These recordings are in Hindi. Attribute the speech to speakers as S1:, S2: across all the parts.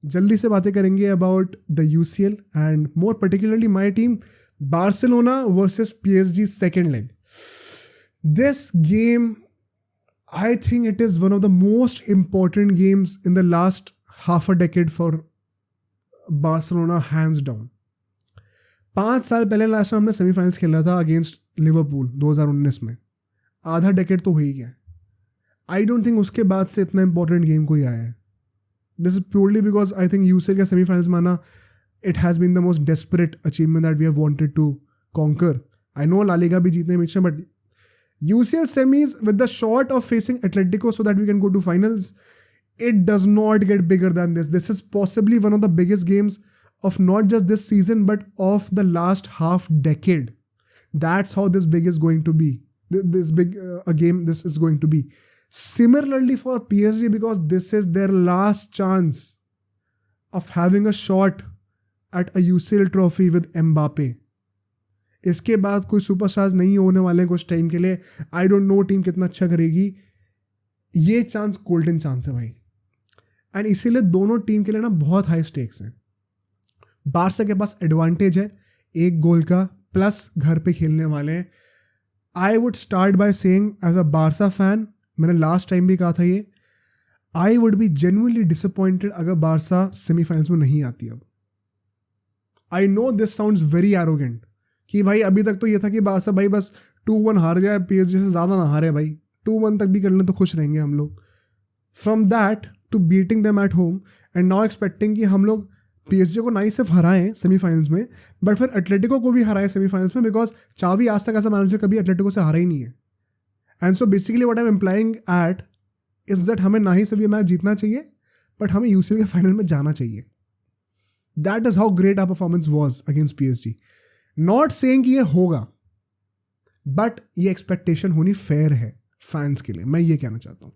S1: जल्दी से बातें करेंगे about the UCL and more particularly my team Barcelona versus PSG second leg. This game, I think it is one of the most important games in the last half a decade for Barcelona, hands down. 5 साल पहले लास्ट टाइम हमने सेमीफाइनल्स खेला था अगेंस्ट लिवरपूल 2019 में. आधा डेकेड तो हो ही गया. आई डोंट थिंक उसके बाद से इतना इंपॉर्टेंट गेम कोई आया है. This is purely because I think UCL का सेमीफाइनल्स में आना, it has been the most desperate achievement that we have wanted to conquer. I know La Liga भी जीतने बीच में, but UCL semis with the shot of facing Atletico so that we can go to finals, it does not get bigger than this. This is possibly one of the biggest games of not just this season but of the last half decade. That's how this big is going to be. This big a game this is going to be. Similarly for PSG, because this is their last chance of having a shot at a UCL trophy with Mbappe. इसके बाद कोई सुपरस्टार्स नहीं होने वाले हैं कुछ टाइम के लिए. आई डोंट नो टीम कितना अच्छा करेगी. ये चांस गोल्डन चांस है भाई. एंड इसीलिए दोनों टीम के लिए ना बहुत हाई स्टेक्स हैं. बारसा के पास एडवांटेज है 1 गोल का, प्लस घर पे खेलने वाले हैं. I would start by saying as a Barca fan, मैंने लास्ट टाइम भी कहा था ये, I would be genuinely disappointed अगर बारसा सेमीफाइनल्स में नहीं आती. अब I know this sounds very arrogant कि भाई अभी तक तो ये था कि बारसा भाई बस 2-1 हार जाए, पीएसजी से ज़्यादा ना हारे भाई, 2-1 तक भी कर लें तो खुश रहेंगे हम लोग. From that to beating them at home and now expecting कि हम लोग पीएसजी को ना ही सिर्फ हराएं सेमीफाइनल्स में, बट फिर एटलेटिको को भी हराएं सेमीफाइनल्स में, बिकॉज चावी आज तक ऐसा मैनेजर कभी एटलेटिको से हारा ही नहीं है. And so basically what I am implying at is that हमें ना ही सिर्फ ये मैच जीतना चाहिए बट हमें यूसीएल के फाइनल में जाना चाहिए. That is how great our performance was against PSG. Not saying कि ये होगा, बट ये एक्सपेक्टेशन होनी फेयर है फैंस के लिए, मैं ये कहना चाहता हूँ.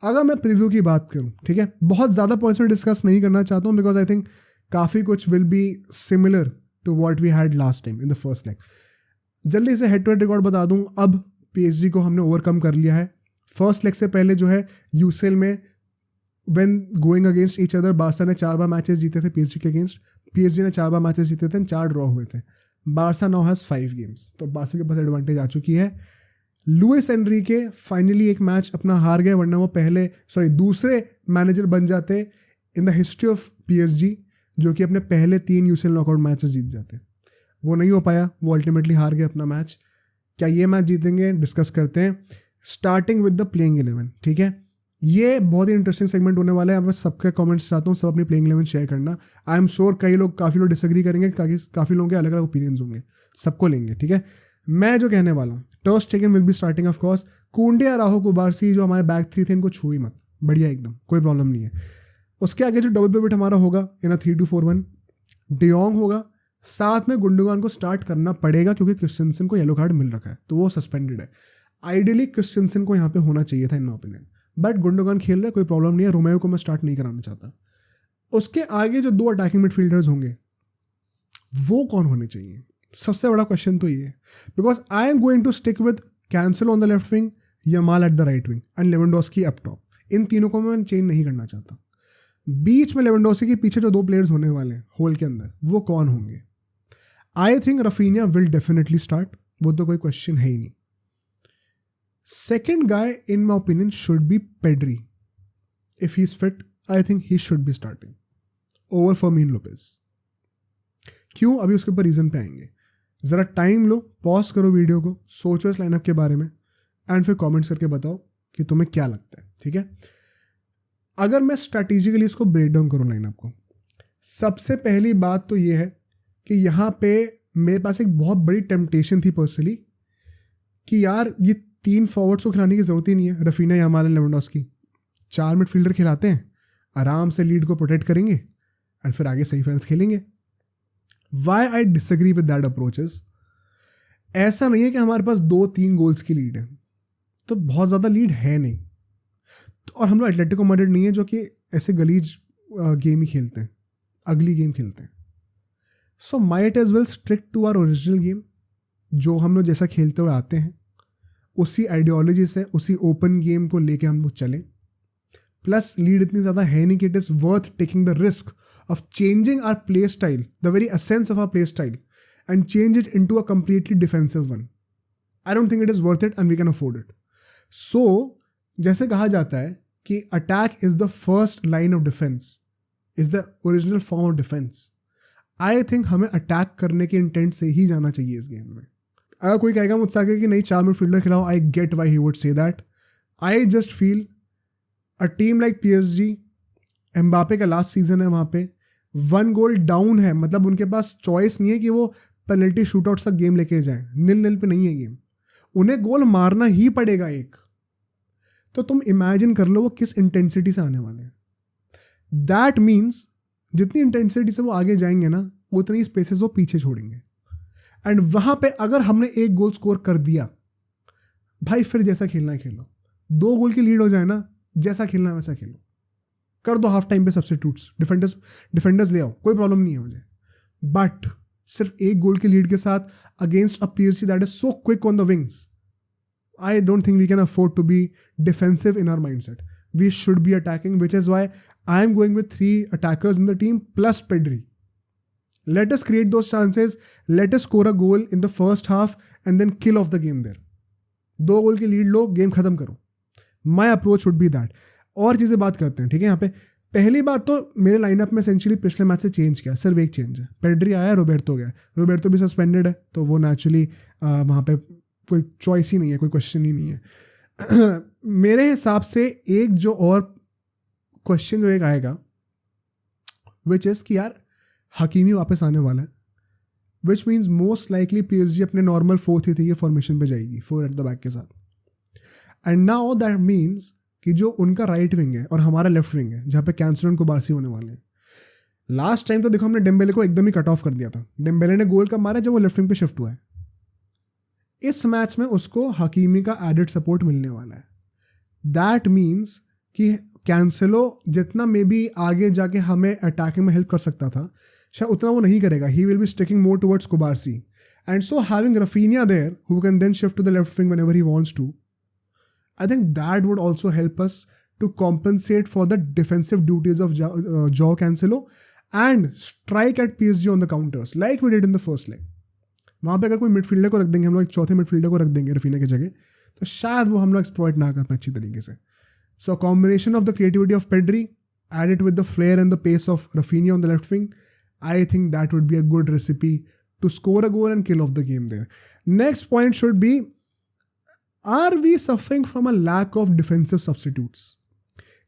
S1: अगर मैं प्रीव्यू की बात करूँ, ठीक है, बहुत ज़्यादा पॉइंट्स में डिस्कस नहीं करना चाहता हूँ बिकॉज आई थिंक काफ़ी कुछ will be similar to what we had last time in the first leg. जल्दी से हेड टू हेड रिकॉर्ड बता दूँ. अब पीएसजी को हमने ओवरकम कर लिया है. फर्स्ट लेग से पहले जो है यूसीएल में when going against each other, Barça ने 4 बार मैचेस जीते थे पीएसजी के अगेंस्ट, पीएसजी ने 4 बार मैचेस जीते थे, 4 ड्रॉ हुए थे. बारसा नाउ हैज़ 5 गेम्स, तो बारसा के पास एडवांटेज आ चुकी है. लुइस एनरिके फाइनली एक मैच अपना हार गए, वरना वो दूसरे मैनेजर बन जाते in the history of PSG जो कि अपने पहले 3 यूसीएल नॉकआउट मैचेस जीत जाते. वो नहीं हो पाया, वो अल्टीमेटली हार गए अपना मैच. क्या ये मैच जीतेंगे, डिस्कस करते हैं. स्टार्टिंग विद द प्लेइंग 11, ठीक है. ये बहुत ही इंटरेस्टिंग सेगमेंट होने वाला है. मैं सबके कमेंट्स चाहता हूँ, सब अपनी प्लेइंग 11 शेयर करना. आई एम श्योर काफ़ी लोग डिसएग्री करेंगे, काफ़ी लोगों के अलग अलग ओपिनियंस होंगे, सबको लेंगे, ठीक है. मैं जो कहने वाला हूँ, टर स्टेगन will be starting of course. कुंडे, अराहो, कुबारसी जो हमारे बैक 3 थे, इनको छू ही मत, बढ़िया एकदम, कोई प्रॉब्लम नहीं है. उसके आगे जो डबल पिवट हमारा होगा इन 3-2-4-1, डियोंग होगा. साथ में गुंडोगान को स्टार्ट करना पड़ेगा क्योंकि क्रिस्टेंसन को येलो कार्ड मिल रखा है, तो वो सस्पेंडेड है. आइडियली क्रिस्टेंसन को यहाँ पे होना चाहिए था इन माय ओपिनियन, बट गुंडोगान खेल रहा है, कोई प्रॉब्लम नहीं है. रोमेयो को मैं स्टार्ट नहीं कराना चाहता. उसके आगे जो 2 अटैकिंग मिडफील्डर्स होंगे वो कौन होने चाहिए, सबसे बड़ा क्वेश्चन तो ये है. Because I am going to stick with Cancelo on the left wing, Yamal at the right wing and Lewandowski up top. इन तीनों को मैं चेंज नहीं करना चाहता. बीच में लेवेंडोस्की के पीछे जो 2 प्लेयर्स होने वाले हैं होल के अंदर, वो कौन होंगे. I think Raphinha will definitely start, वो तो कोई क्वेश्चन है ही नहीं. Second guy, in my opinion, should be Pedri. If he's fit, I think he should be starting over Fermin Lopez. क्यों, अभी उसके ऊपर रीज़न पे आएंगे. ज़रा टाइम लो, पॉज करो वीडियो को, सोचो इस लाइनअप के बारे में एंड फिर कमेंट्स करके बताओ कि तुम्हें क्या लगता है, ठीक है. अगर मैं स्ट्रैटेजिकली इसको ब्रेक डाउन करूँ लाइनअप को, सबसे पहली बात तो ये है कि यहाँ पे मेरे पास एक बहुत बड़ी टेम्पटेशन थी पर्सनली कि यार ये 3 फॉरवर्ड्स को खिलाने की ज़रूरत ही नहीं है. रफीना, यामाल, लेवेंडोस्की, 4 मिडफील्डर खिलाते हैं, आराम से लीड को प्रोटेक्ट करेंगे एंड फिर आगे सेमीफाइनल्स खेलेंगे. Why I disagree with that approaches. ऐसा नहीं है कि हमारे पास 2-3 गोल्स की लीड है, तो बहुत ज़्यादा लीड है नहीं. और हम लोग एटलेटिको मैड्रिड नहीं है जो कि ऐसे गलीज गेम ही खेलते हैं, अगली गेम खेलते हैं. So might as well stick to our original game, जो हम लोग जैसा खेलते हुए आते हैं, उसी आइडियोलॉजी से, उसी ओपन गेम को लेके हम लोग चलें. प्लस लीड इतनी ज़्यादा है नहीं कि it is worth taking the risk of changing our play style, the very essence of our play style, and change it into a completely defensive one. I don't think it is worth it and we can afford it. So, जैसे कहा जाता है कि attack is the first line of defense, is the original form of defense. I think हमें attack करने के intent से ही जाना चाहिए इस गेम में. अगर कोई कहेगा मुझसे आगे कि नहीं 4 मिडफील्डर खिलाओ, I get why he would say that. I just feel a team like PSG, Mbappe का लास्ट सीजन है वहाँ पे, 1 गोल डाउन है, मतलब उनके पास चॉइस नहीं है कि वो पेनल्टी शूटआउट तक गेम लेके जाएं, 0-0 पे नहीं है गेम, उन्हें गोल मारना ही पड़ेगा एक. तो तुम इमेजिन कर लो वो किस इंटेंसिटी से आने वाले हैं. दैट मीन्स जितनी इंटेंसिटी से वो आगे जाएंगे ना, उतनी स्पेसेस वो पीछे छोड़ेंगे. एंड वहाँ पे अगर हमने एक गोल स्कोर कर दिया, भाई फिर जैसा खेलना है खेलो. 2 गोल की लीड हो जाए ना, जैसा खेलना है वैसा खेलो. कर दो हाफ टाइम पे सब्स्टिट्यूट्स, डिफेंडर्स ले आओ, कोई प्रॉब्लम नहीं है मुझे. बट सिर्फ एक गोल की लीड के साथ against a PSG that is so quick on the wings, I don't think we can afford to be defensive in our mindset. We should be attacking, which is why I am going with 3 attackers in the team plus Pedri. Let us create those chances. Let us score a goal in the first half and then kill off the game there. 2 गोल की लीड लो, गेम खत्म करो. My approach would be that. और चीज़ें बात करते हैं, ठीक है. यहाँ पे पहली बात तो मेरे लाइनअप में एसेंशियली पिछले मैच से चेंज किया, सिर्फ एक चेंज है. पेड्री आया, रोबर्टो गया. रोबर्टो भी सस्पेंडेड है, तो वो नेचुरली वहाँ पे कोई चॉइस ही नहीं है, कोई क्वेश्चन ही नहीं है. मेरे हिसाब से एक जो और क्वेश्चन जो एक आएगा, विच इज़ कि यार हकीमी वापस आने वाला है, which means most likely PSG अपने नॉर्मल 4-3-3 के फॉर्मेशन पे जाएगी, 4 एट द बैक के साथ. एंड नाउ दैट मीन्स कि जो उनका राइट विंग है और हमारा लेफ्ट विंग है, जहाँ पे कैंसलो और कुबारसी होने वाले हैं. लास्ट टाइम तो देखो हमने डेम्बेले को एकदम ही कट ऑफ कर दिया था. डेम्बेले ने गोल कब मारा जब वो लेफ्ट विंग पे शिफ्ट हुआ है. इस मैच में उसको हकीमी का एडेड सपोर्ट मिलने वाला है. दैट मीन्स कि कैंसलो जितना मे बी आगे जाके हमें अटैकिंग में हेल्प कर सकता था, शायद उतना वो नहीं करेगा. He will be sticking more towards Cubarsi. And so having Raphinha there who can then shift to the left wing whenever he wants to, I think that would also help us to compensate for the defensive duties of Joao Cancelo and strike at PSG on the counters like we did in the first leg. वहाँ पे अगर कोई मिडफील्डर को रख देंगे हम लोग, एक चौथे मिडफील्डर को रख देंगे रफीना की जगह, तो शायद वो हम लोग एक्सप्लॉइट ना कर पाए अच्छी तरीके से. So a combination of the creativity of Pedri added with the flair and the pace of Rafinha on the left wing, I think that would be a good recipe to score a goal and kill off the game there. Next point should be, Are we suffering from a lack of defensive substitutes?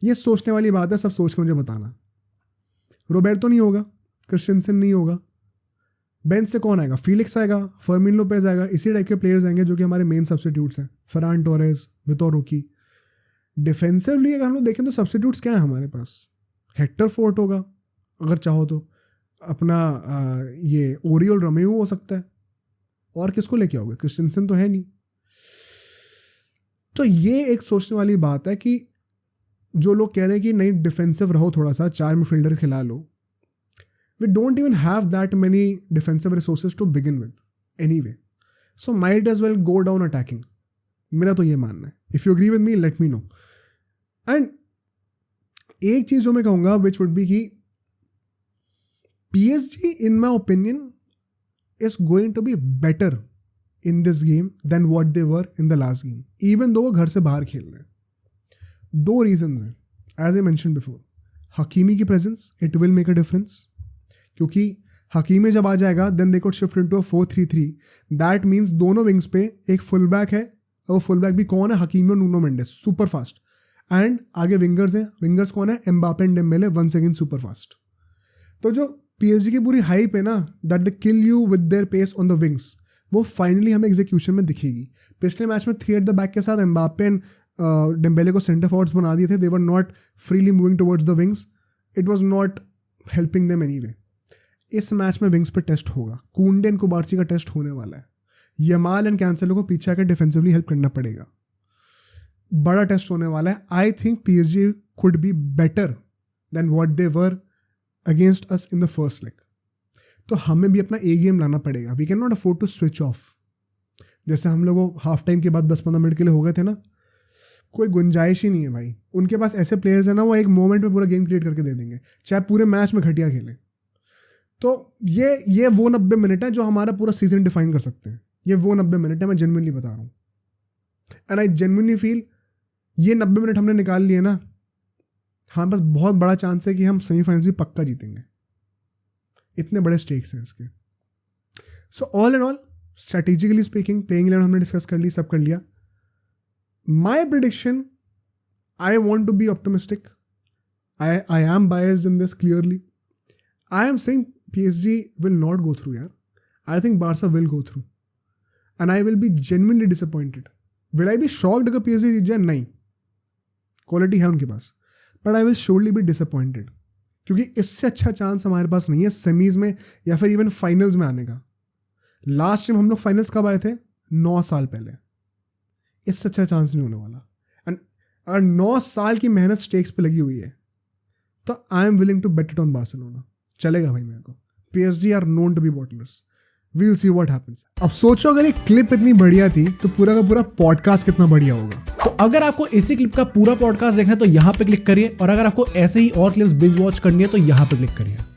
S1: ये सोचने वाली बात है, सब सोच के मुझे बताना. रोबर्टो नहीं होगा, क्रिस्टेंसन नहीं होगा, बेंच से कौन आएगा? फिलिक्स आएगा, फर्मिन लोपेज आएगा, इसी टाइप के प्लेयर्स आएंगे जो कि हमारे मेन सब्स्टिट्यूट्स हैं. फरान टोरेस, वितोर रोकी. डिफेंसिवली अगर हम लोग देखें तो सब्स्टिट्यूट्स क्या है हमारे पास? हेक्टर फोर्ट होगा अगर चाहो तो, अपना ये ओरियल रोमेओ हो सकता है, और किसको लेके आओगे? क्रिस्टेंसन तो है नहीं. तो ये एक सोचने वाली बात है कि जो लोग कह रहे हैं कि नहीं डिफेंसिव रहो, थोड़ा सा 4 मिडफील्डर खिला लो, we don't even have that many defensive resources to begin with anyway, so might as well go down attacking. मेरा तो ये मानना है. If you agree with me let me know. And एक चीज़ जो मैं कहूँगा विच वुड बी कि PSG in my opinion is going to be better in this game than what they were in the last game, even though वो घर से बाहर खेल रहे हैं. 2 reasons हैं, as I mentioned before. Hakimi की presence, it will make a difference, क्योंकि हकीमी जब आ जाएगा then they could shift into a 4-3-3. That means दोनों wings पे एक full back है, और full back भी कौन है? हकीमी और Nuno Mendes, super fast. And आगे wingers हैं, wingers कौन है? Mbappe and Dembele, once again super fast. तो जो PSG की पूरी hype है ना, that they kill you with their pace on the wings, वो फाइनली हमें एग्जीक्यूशन में दिखेगी. पिछले मैच में 3 एट द बैक के साथ एम्बापे एंड डेम्बेले को सेंटर फॉरवर्ड्स बना दिए थे. They were not freely moving towards the wings. It was not helping them anyway. इस मैच में विंग्स पे टेस्ट होगा. कुंडे एंड कुबारसी का टेस्ट होने वाला है. यमाल एंड कैंसेलो को पीछे आकर डिफेंसिवली हेल्प करना पड़ेगा. बड़ा टेस्ट होने वाला है. I think PSG could be better than what they were against us in the first leg. तो हमें भी अपना ए गेम लाना पड़ेगा. We can not afford to switch off. जैसे हम लोगों हाफ टाइम के बाद 10-15 मिनट के लिए हो गए थे ना, कोई गुंजाइश ही नहीं है भाई। उनके पास ऐसे प्लेयर्स हैं ना, वो एक मोमेंट में पूरा गेम क्रिएट करके दे देंगे, चाहे पूरे मैच में घटिया खेलें। तो ये वो 90 मिनट है जो हमारा पूरा सीजन डिफाइन कर सकते हैं। ये वो 90 मिनट है, मैं जेन्युइनली बता रहा हूँ। एंड आई जेन्युइनली फील ये 90 मिनट हमने निकाल लिए ना, हमारे पास बहुत बड़ा चांस है कि हम सेमीफाइनल्स भी पक्का जीतेंगे। इतने बड़े स्टेक्स हैं इसके। So all and all, strategically speaking, playing 11 हमने डिस्कस कर ली, सब कर लिया। My prediction, I want to be optimistic, I am biased in this clearly. I am saying PSG will not go through यार। I think Barca will go through and I will be genuinely disappointed. Will I be shocked अगर PSG जीत जाए? नहीं, क्वालिटी है उनके पास, but I will surely be disappointed क्योंकि इससे अच्छा चांस हमारे पास नहीं है सेमीज में या फिर इवन फाइनल्स में आने का। लास्ट टाइम हम लोग फाइनल्स कब आए थे? 9 साल पहले। इससे अच्छा चांस नहीं होने वाला। एंड अगर 9 साल की मेहनत स्टेक्स पे लगी हुई है तो I am willing to bet it on Barcelona. चलेगा भाई मेरे को। PSG are known to be bottlers. We'll see what happens. अब सोचो अगर ये क्लिप इतनी बढ़िया थी तो पूरा का पूरा पॉडकास्ट कितना बढ़िया होगा।
S2: तो अगर आपको इसी क्लिप का पूरा पॉडकास्ट देखना है तो यहाँ पे क्लिक करिए, और अगर आपको ऐसे ही और क्लिप्स बिंज वॉच करनी है तो यहाँ पे क्लिक करिए।